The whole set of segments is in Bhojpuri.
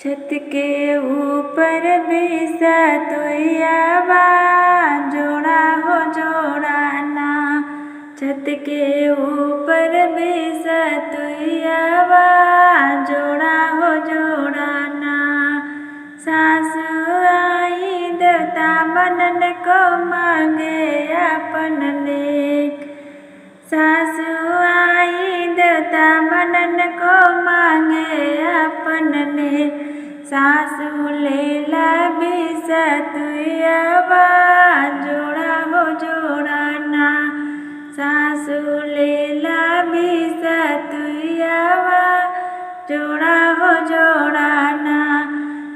छत के ऊपर बेसा तोयावा जोड़ा हो जोड़ाना। छत के ऊपर बेसा तोयावा जोड़ा हो जोड़ाना। सासु आई देवता बनन को मांगे अपन लेख। सासु आई देवता बनन को मांगे अपन लेख। सासु लेला बेसा तोयावा जोड़ा हो जोड़ाना। सासु लेला बेसा तोयावा जोड़ा हो जोड़ाना।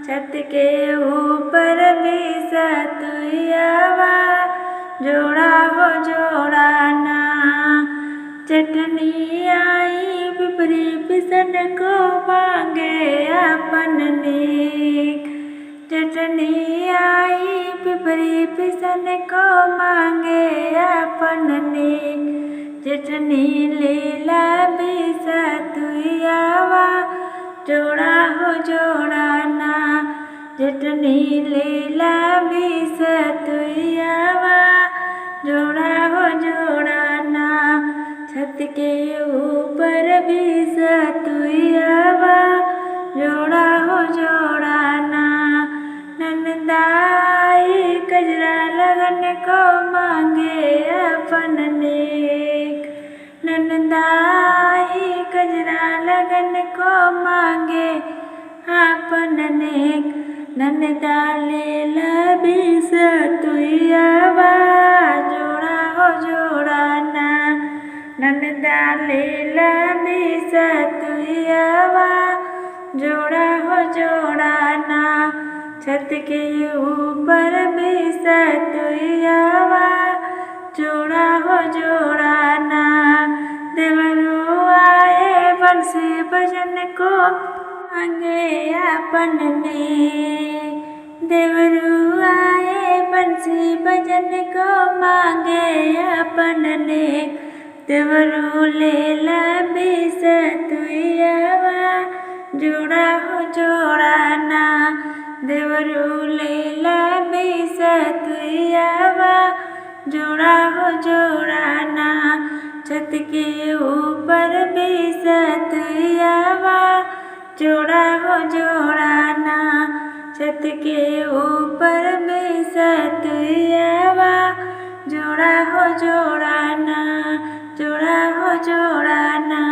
छत के ऊपर बेसा तोयावा जोड़ा हो जोड़ाना। चटनी आई पिपरी पिसन को मांगे अपन लेख। चटनी आई पिपरी पिसन को मांगे अपन लेख। चटनी लेला बेसा तोयावा जोड़ा हो जोड़ाना। चटनी लेला बेसा तोयावा जोड़ा हो जोड़ाना। छत के ऊपर बेसा तोयावा जोड़ा हो जोड़ाना। ननदाई कजरा लगन को मांगे अपन लेख। ननदाई कजरा लगन को मांगे अपन लेख। ननदा लेला बेसा तोयावा जोड़ा हो जोड़ाना। ननदा लेला बेसा तोयावा जोड़ा हो जोड़ाना। छत के ऊपर बेसा तोयावा जोड़ा हो जोड़ाना। देवरू आए बंसी बजन को मांगे अपन लेख। देवरू आए बंसी बजन को मांगे अपन लेख। देवरू लेला बेसा तोयावा जोड़ा हो जोड़ाना। देवरू लेला बेसा तोयावा जोड़ा हो जोड़ाना। छत के ऊपर बेसा तोयावा जोड़ा हो जोड़ाना। छत के ऊपर बेसा तोयावा जोड़ा हो जोड़ाना। जोड़ा हो जोड़ाना।